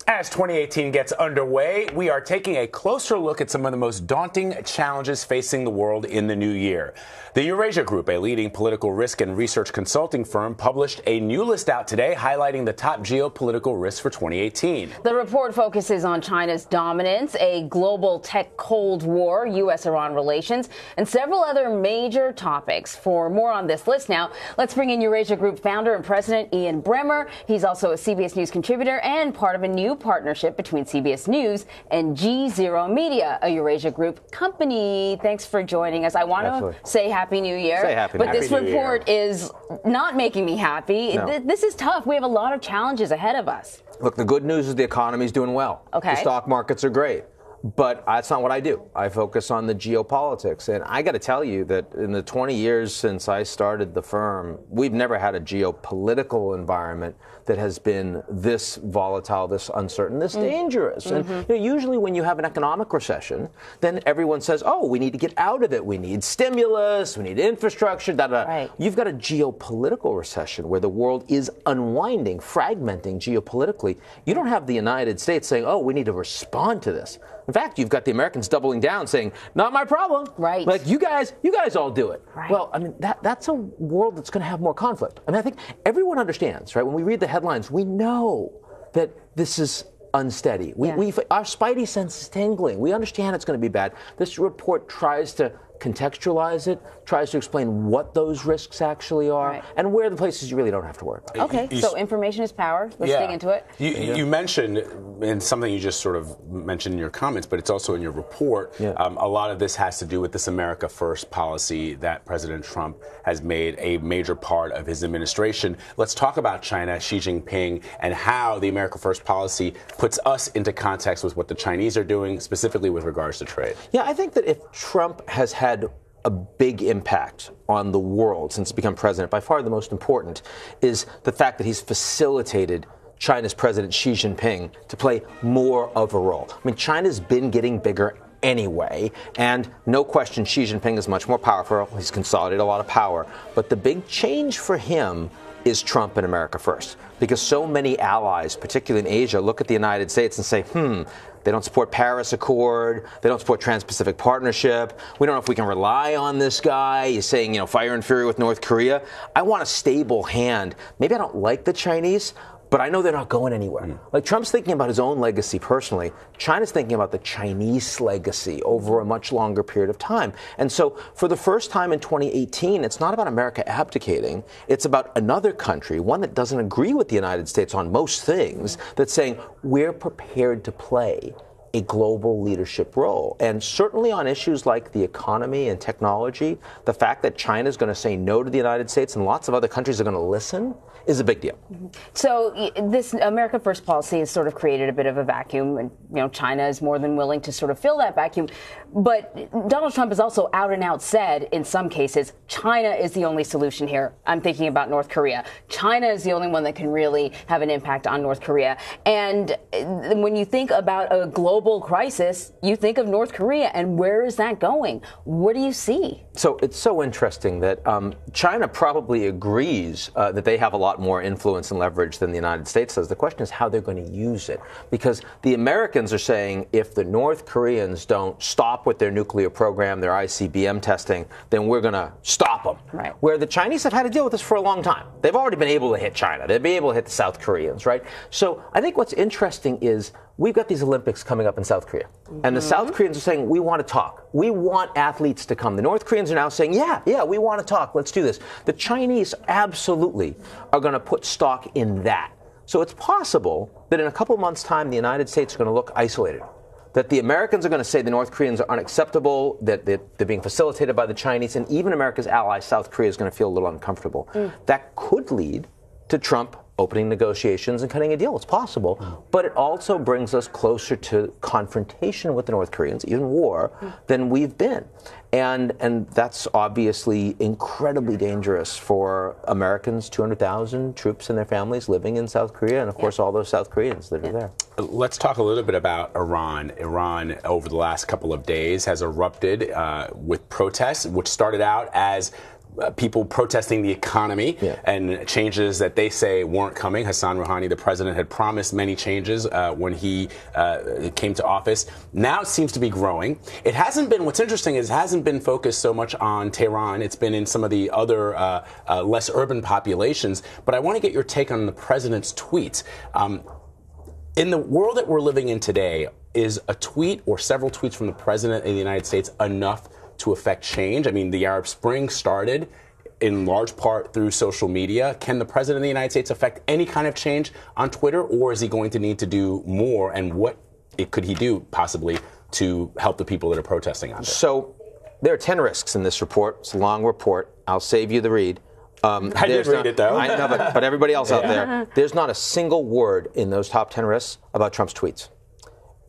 As 2018 gets underway, we are taking a closer look at some of the most daunting challenges facing the world in the new year. The Eurasia Group, a leading political risk and research consulting firm, published a new list out today highlighting the top geopolitical risks for 2018. The report focuses on China's dominance, a global tech Cold War, U.S.-Iran relations, and several other major topics. For more on this list now, let's bring in Eurasia Group founder and president Ian Bremmer. He's also a CBS News contributor and part of a new partnership between CBS News and G0 Media, a Eurasia Group company. Thanks for joining us. I want to say Happy New Year. Say happy but New this Year. report is not making me happy. No. This is tough. We have a lot of challenges ahead of us. Look, the good news is the economy's doing well. Okay. The stock markets are great. But that's not what I do. I focus on the geopolitics. And I got to tell you that in the 20 years since I started the firm, we've never had a geopolitical environment that has been this volatile, this uncertain, this dangerous. And you know, usually when you have an economic recession, then everyone says, oh, we need to get out of it. We need stimulus. We need infrastructure. Right. You've got a geopolitical recession where the world is unwinding, fragmenting geopolitically. You don't have the United States saying, oh, we need to respond to this. In fact, you've got the Americans doubling down, saying, not my problem. Right. Like, you guys all do it. Right. Well, I mean, that's a world that's going to have more conflict. I mean, I think everyone understands, right? When we read the headlines, we know that this is unsteady. Our spidey sense is tingling. We understand it's going to be bad. This report tries to contextualize it, tries to explain what those risks actually are, and where the places you really don't have to worry about. Okay, so information is power. Let's dig into it. You mentioned, and something you just sort of mentioned in your comments, but it's also in your report, a lot of this has to do with this America First policy that President Trump has made a major part of his administration. Let's talk about China, Xi Jinping, and how the America First policy puts us into context with what the Chinese are doing, specifically with regards to trade. Yeah, I think that if Trump has had a big impact on the world since he became president, by far the most important is the fact that he's facilitated China's President Xi Jinping to play more of a role. I mean, China's been getting bigger anyway, and no question Xi Jinping is much more powerful. He's consolidated a lot of power. But the big change for him is Trump and America First, because so many allies, particularly in Asia, look at the United States and say, they don't support Paris Accord. They don't support Trans-Pacific Partnership. We don't know if we can rely on this guy. He's saying, you know, fire and fury with North Korea. I want a stable hand. Maybe I don't like the Chinese, but I know they're not going anywhere. Like, Trump's thinking about his own legacy personally. China's thinking about the Chinese legacy over a much longer period of time. And so for the first time in 2018, it's not about America abdicating. It's about another country, one that doesn't agree with the United States on most things, that's saying we're prepared to play a global leadership role. And certainly on issues like the economy and technology, the fact that China is going to say no to the United States and lots of other countries are going to listen is a big deal. So this America First policy has sort of created a bit of a vacuum, and you know, China is more than willing to sort of fill that vacuum. But Donald Trump has also out and out said, in some cases, China is the only solution here. I'm thinking about North Korea. China is the only one that can really have an impact on North Korea. And when you think about a global crisis, you think of North Korea, and where is that going? What do you see? So it's so interesting that China probably agrees that they have a lot more influence and leverage than the United States does. The question is how they're going to use it. Because the Americans are saying if the North Koreans don't stop with their nuclear program, their ICBM testing, then we're going to stop them. Right. Where the Chinese have had to deal with this for a long time. They've already been able to hit China. They've been able to hit the South Koreans, right? So I think what's interesting is we've got these Olympics coming up in South Korea. And the South Koreans are saying, we want to talk. We want athletes to come. The North Koreans are now saying, yeah, we want to talk. Let's do this. The Chinese absolutely are going to put stock in that. So it's possible that in a couple months' time, the United States are going to look isolated. That the Americans are going to say the North Koreans are unacceptable, that they're being facilitated by the Chinese, and even America's ally, South Korea, is going to feel a little uncomfortable. That could lead to Trump opening negotiations and cutting a deal. It's possible. But it also brings us closer to confrontation with the North Koreans, even war, than we've been. And that's obviously incredibly dangerous for Americans, 200,000 troops and their families living in South Korea, and of course all those South Koreans that are there. Let's talk a little bit about Iran. Iran, over the last couple of days, has erupted with protests, which started out as people protesting the economy and changes that they say weren't coming. Hassan Rouhani, the president, had promised many changes when he came to office. Now it seems to be growing. It hasn't been, what's interesting is it hasn't been focused so much on Tehran. It's been in some of the other less urban populations. But I want to get your take on the president's tweets. In the world that we're living in today, is a tweet or several tweets from the president of the United States enough to affect change? I mean, the Arab Spring started in large part through social media. Can the president of the United States affect any kind of change on Twitter, or is he going to need to do more? And what could he do possibly to help the people that are protesting on this? So there are 10 risks in this report. It's a long report. I'll save you the read. I didn't read it, though. I know, but everybody else out there, there's not a single word in those top 10 risks about Trump's tweets.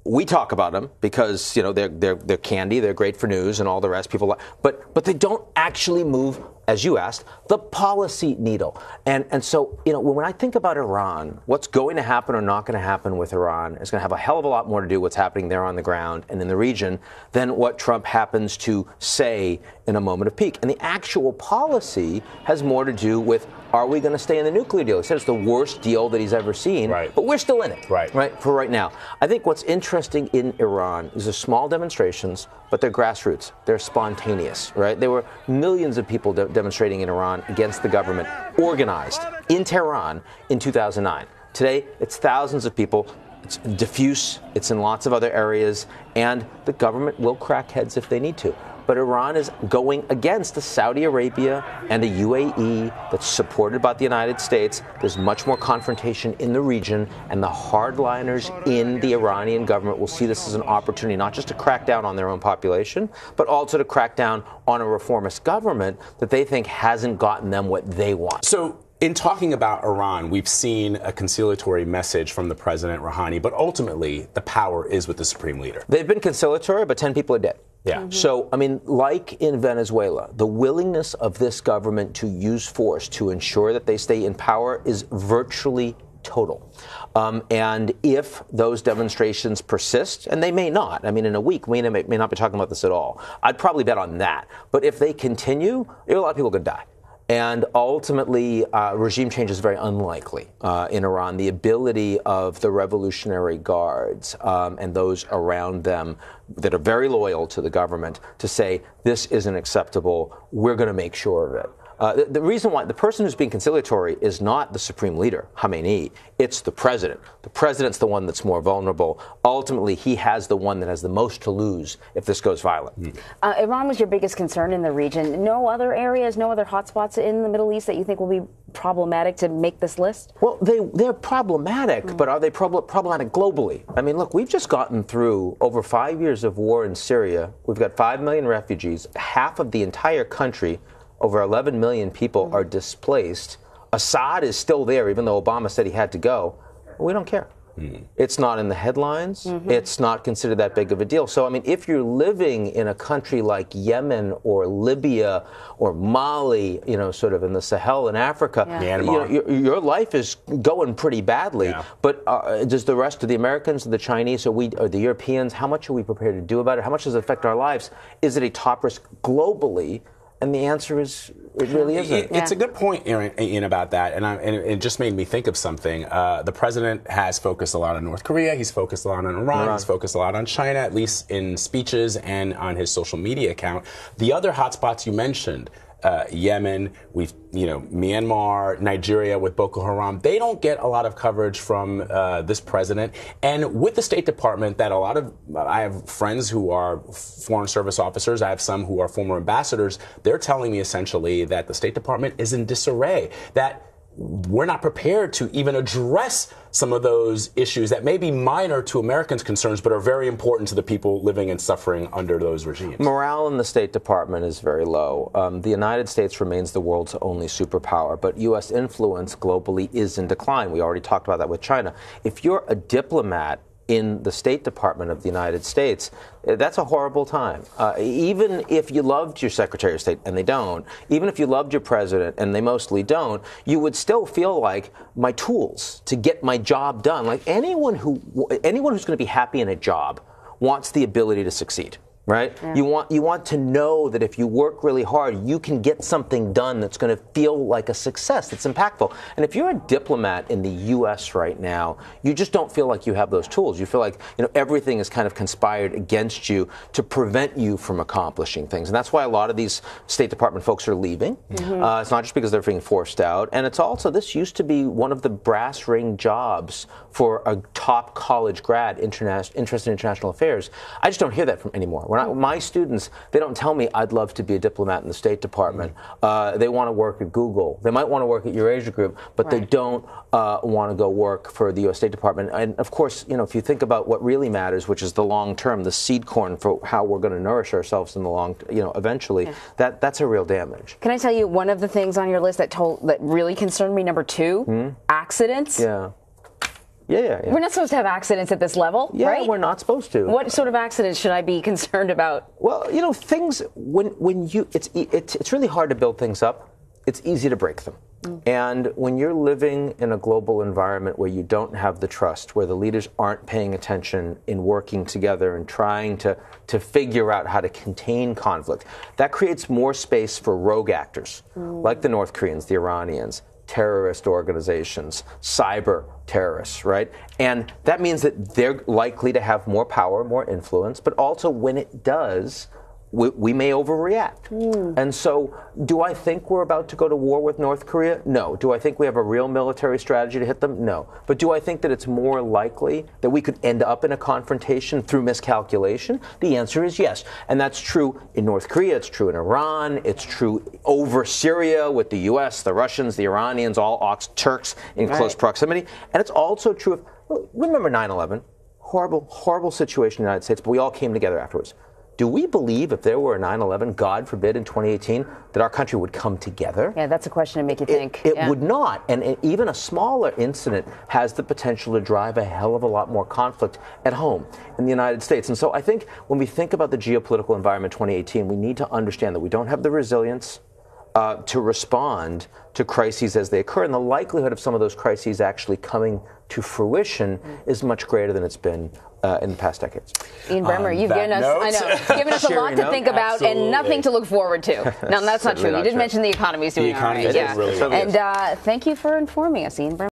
We talk about them because, you know, they're candy, they're great for news and all the rest. People, but they don't actually move, as you asked, the policy needle. And so, you know, when I think about Iran, what's going to happen or not going to happen with Iran is going to have a hell of a lot more to do with what's happening there on the ground and in the region than what Trump happens to say in a moment of peak. And the actual policy has more to do with, are we going to stay in the nuclear deal? He said it's the worst deal that he's ever seen, but we're still in it, right, for right now. I think what's interesting in Iran is the small demonstrations, but they're grassroots. They're spontaneous, right? There were millions of people demonstrating in Iran against the government, organized in Tehran in 2009. Today, it's thousands of people. It's diffuse. It's in lots of other areas, and the government will crack heads if they need to. But Iran is going against a Saudi Arabia and a UAE that's supported by the United States. There's much more confrontation in the region, and the hardliners in the Iranian government will see this as an opportunity not just to crack down on their own population, but also to crack down on a reformist government that they think hasn't gotten them what they want. So, in talking about Iran, we've seen a conciliatory message from the President Rouhani, but ultimately the power is with the supreme leader. They've been conciliatory, but 10 people are dead. Yeah. So, I mean, like in Venezuela, the willingness of this government to use force to ensure that they stay in power is virtually total. And if those demonstrations persist, and they may not, I mean, in a week, we may not be talking about this at all. I'd probably bet on that. But if they continue, a lot of people could die. And ultimately, regime change is very unlikely in Iran. The ability of the Revolutionary Guards and those around them that are very loyal to the government to say, this isn't acceptable, we're going to make sure of it. The reason why the person who's being conciliatory is not the supreme leader, Khamenei, it's the president. The president's the one that's more vulnerable. Ultimately, he has the one that has the most to lose if this goes violent. Iran was your biggest concern in the region. No other areas, no other hotspots in the Middle East that you think will be problematic to make this list? Well, they're problematic, but are they problematic globally? I mean, look, we've just gotten through over 5 years of war in Syria. We've got 5 million refugees. Half of the entire country, over 11 million people, are displaced. Assad is still there, even though Obama said he had to go. We don't care. It's not in the headlines. It's not considered that big of a deal. So, I mean, if you're living in a country like Yemen or Libya or Mali, you know, sort of in the Sahel in Africa, you know, your life is going pretty badly. But does the rest of the Americans, the Chinese, or the Europeans, how much are we prepared to do about it? How much does it affect our lives? Is it a top risk globally? And the answer is, it really isn't. It's a good point, Ian, about that. And it just made me think of something. The president has focused a lot on North Korea. He's focused a lot on Iran. He's focused a lot on China, at least in speeches and on his social media account. The other hotspots you mentioned, Yemen, Myanmar, Nigeria with Boko Haram, they don't get a lot of coverage from this president. And with the State Department, I have friends who are Foreign Service officers. I have some who are former ambassadors. They're telling me essentially that the State Department is in disarray, that we're not prepared to even address some of those issues that may be minor to Americans' concerns, but are very important to the people living and suffering under those regimes. Morale in the State Department is very low. The United States remains the world's only superpower, but U.S. influence globally is in decline. We already talked about that with China. If you're a diplomat in the State Department of the United States, that's a horrible time. Even if you loved your Secretary of State, and they don't, even if you loved your president, and they mostly don't, you would still feel like my tools to get my job done. Like anyone who's going to be happy in a job wants the ability to succeed. right? Yeah. You want to know that if you work really hard, you can get something done that's going to feel like a success, that's impactful. And if you're a diplomat in the U.S. right now, you just don't feel like you have those tools. You feel like everything is kind of conspired against you to prevent you from accomplishing things. And that's why a lot of these State Department folks are leaving. Mm-hmm. It's not just because they're being forced out. And it's also, this used to be one of the brass ring jobs for a top college grad interested in international affairs. I just don't hear that from anymore. My students, they don't tell me I'd love to be a diplomat in the State Department. They want to work at Google. They might want to work at Eurasia Group, but they don't want to go work for the U.S. State Department. And of course, if you think about what really matters, which is the long term, the seed corn for how we're going to nourish ourselves in the long, eventually, that's a real damage. Can I tell you one of the things on your list that really concerned me? Number 2, accidents. Yeah. We're not supposed to have accidents at this level, right? Yeah, we're not supposed to. What sort of accidents should I be concerned about? Well, things when it's really hard to build things up. It's easy to break them. And when you're living in a global environment where you don't have the trust, where the leaders aren't paying attention in working together and trying to figure out how to contain conflict, that creates more space for rogue actors, like the North Koreans, the Iranians, terrorist organizations, cyber terrorists, right? And that means that they're likely to have more power, more influence, but also when it does, we may overreact. And so, do I think we're about to go to war with North Korea? No. Do I think we have a real military strategy to hit them? No. But do I think that it's more likely that we could end up in a confrontation through miscalculation? The answer is yes. And that's true in North Korea, it's true in Iran, it's true over Syria with the U.S., the Russians, the Iranians, all Turks in close proximity. And it's also true of, remember 9/11? Horrible, horrible situation in the United States, but we all came together afterwards. Do we believe if there were a 9/11, God forbid, in 2018, that our country would come together? Yeah, that's a question to make you think. It would not. And even a smaller incident has the potential to drive a hell of a lot more conflict at home in the United States. And so I think when we think about the geopolitical environment 2018, we need to understand that we don't have the resilience to respond to crises as they occur. And the likelihood of some of those crises actually coming to fruition is much greater than it's been in the past decades. Ian Bremmer, you've given us a lot to think about and nothing to look forward to. No, that's not true. You did mention the economy is doing all right. The economy is really well. And thank you for informing us, Ian Bremmer.